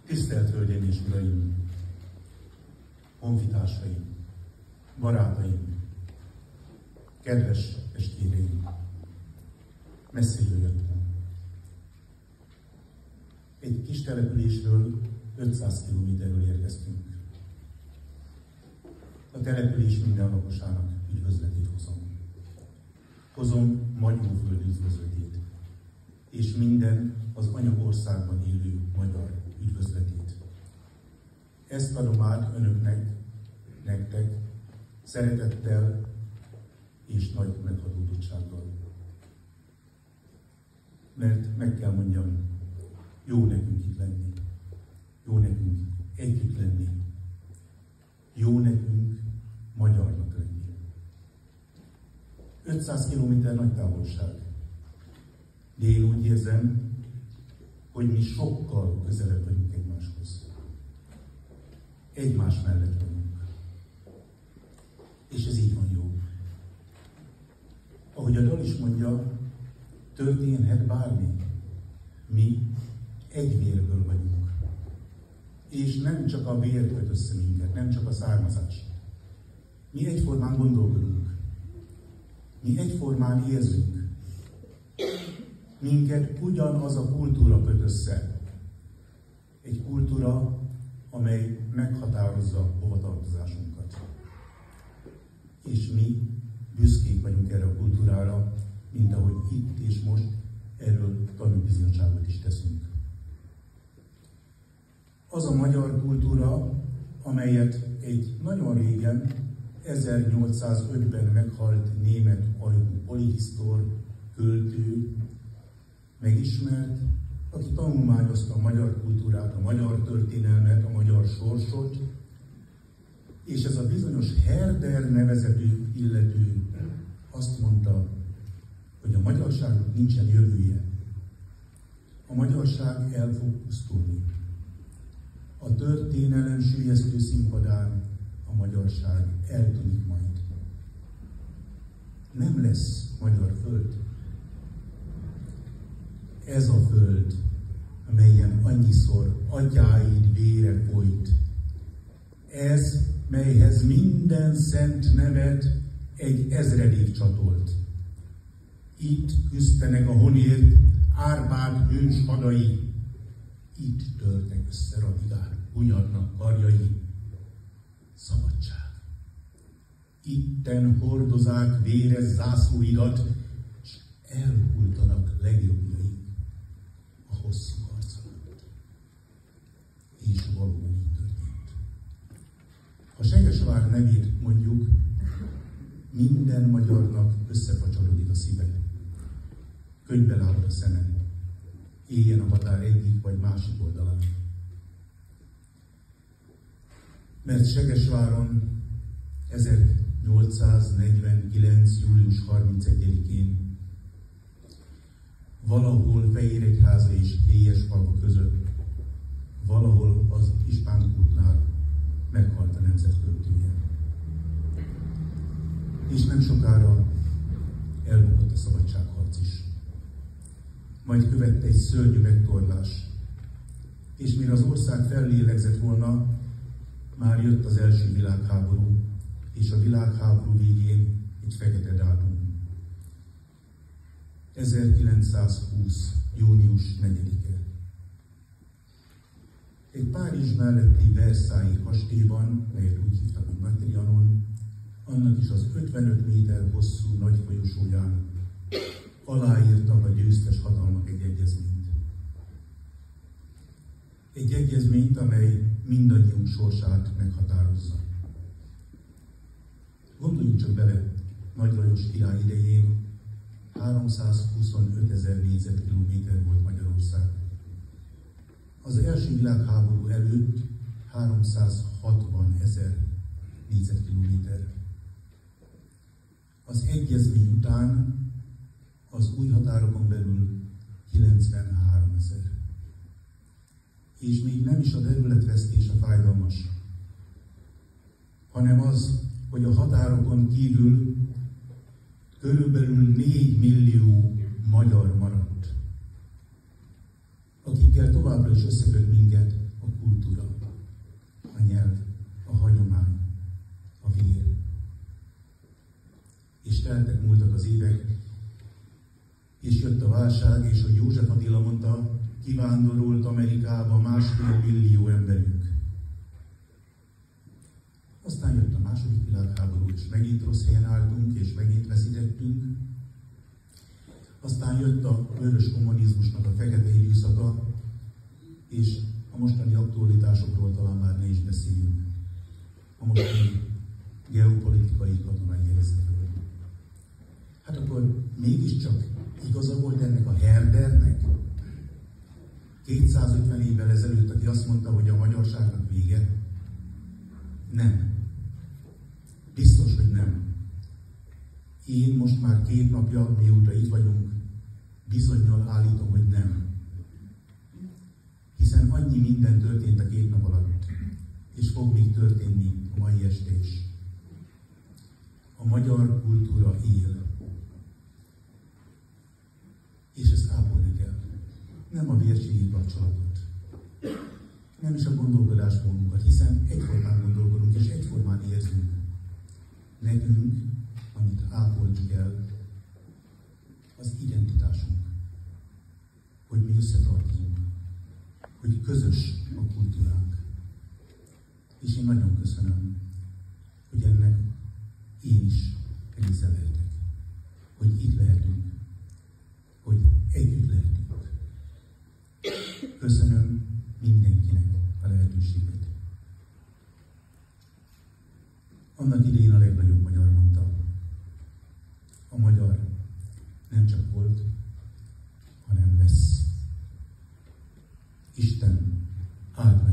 Tisztelt Hölgyeim és Uraim! Honfitársaim! Barátaim! Kedves testvéreim! Messziről jöttem. Egy kis településről 500 kilométerről érkeztünk. A település minden lakosának üdvözletét hozom. Hozom Magyóföld üdvözletét, és minden az anyaországban élő magyar üdvözletét. Ezt adom át önöknek, nektek, szeretettel és nagy meghatódottsággal. Mert meg kell mondjam, jó nekünk itt lenni, jó nekünk együtt lenni, jó nekünk magyarnak lenni. 500 kilométer nagy távolság, de én úgy érzem, hogy mi sokkal közelebb vagyunk egymáshoz. Egymás mellett vagyunk. És ez így van jó. Ahogy a dal is mondja, történhet bármi. Mi egy vérből vagyunk. És nem csak a vér köt össze minket, nem csak a származás. Mi egyformán gondolkodunk. Mi egyformán érzünk. Minket ugyanaz a kultúra köt össze. Egy kultúra, amely meghatározza hovatartozásunkat. És mi büszkék vagyunk erre a kultúrára, mint ahogy itt és most erről tanúbizonyságot is teszünk. Az a magyar kultúra, amelyet egy nagyon régen, 1805-ben meghalt német ajkú polihisztor, költő megismert, aki tanulmányozta a magyar kultúrát, a magyar történelmet, a magyar sorsot, és ez a bizonyos Herder nevezetű illető azt mondta, hogy a magyarságnak nincsen jövője. A magyarság el fog pusztulni. A történelem süllyesztő színpadán a magyarság eltűnik majd. Nem lesz magyar föld. Ez a föld, amelyen annyiszor atyáid vére folyt. Ez, melyhez minden szent nevet egy ezredév csatolt. Itt küzdenek a honért Árpád hős hadai. Itt törtek össze rabigár hunyadnak karjai. Szabadság. Itten hordozák véres zászlóidat, s elhultanak legjobbjaik a hosszú harc alatt. És valóban így történt. Ha Segesvár nevét mondjuk, minden magyarnak összefacsorodik a szíve. Könyvbe lábad a szeme. Éljen a határ egyik vagy másik oldalán. Mert Segesváron 1849. július 31-én valahol Fehéregyháza és Héjesfalva között, valahol az Ispánkútnál meghalt a nemzet költője. És nem sokára elbukott a szabadságharc is. Majd követte egy szörnyű megtorlás. És mire az ország fellélegzett volna, már jött az első világháború, és a világháború végén egy fekete dátum. 1920. június 4-e. Egy Párizs melletti Versailles kastélyban, melyet úgy hívtak, hogy Nagy Trianon, annak is az 55 méter hosszú nagy folyosóján aláírtak a győztes hatalmak egy egyezményt. Egy egyezményt, amely mindannyiunk sorsát meghatározza. Gondoljunk csak bele, Nagy Lajos király idején 325 000 négyzetkilométer volt Magyarország. Az első világháború előtt 360 000 négyzetkilométer. Az egyezmény után az új határokon belül 93 000. És még nem is a területvesztés a fájdalmas, hanem az, hogy a határokon kívül körülbelül 4 millió magyar maradt, akikkel továbbra is összeköt minket a kultúra, a nyelv, a hagyomány, a vér. És teltek, múltak az évek, és jött a válság, és hogy József Attila mondta, kivándorolt Amerikába 1,5 millió emberünk. Aztán jött a második világháború, és megint rossz helyen álltunk, és megint veszítettünk. Aztán jött a vörös kommunizmusnak a fekete időszaka, és a mostani aktualitásokról talán már ne is beszéljünk. A mostani geopolitikai katonai helyzetről. Hát akkor mégiscsak igaza volt ennek a Herdernek? 250 évvel ezelőtt, aki azt mondta, hogy a magyarságnak vége? Nem. Biztos, hogy nem. Én most már 2 napja, mióta itt vagyunk, bizonnyal állítom, hogy nem. Hiszen annyi minden történt a 2 nap alatt, és fog még történni a mai este is. A magyar kultúra él. És ezt ápolni kell. Nem a vérségi kapcsolatot. Nem is a gondolkodásmódunkat, hiszen egyformán gondolkodunk és egyformán érzünk. Nekünk, amit ápolni kell, az identitásunk. Hogy mi összetartunk. Hogy közös a kultúránk. És én nagyon köszönöm, hogy ennek én is része lehetek. Hogy itt lehetünk. Hogy együtt lehetünk. Köszönöm mindenkinek a lehetőséget. Annak idején a legnagyobb magyar mondta, a magyar nem csak volt, hanem lesz. Isten áldja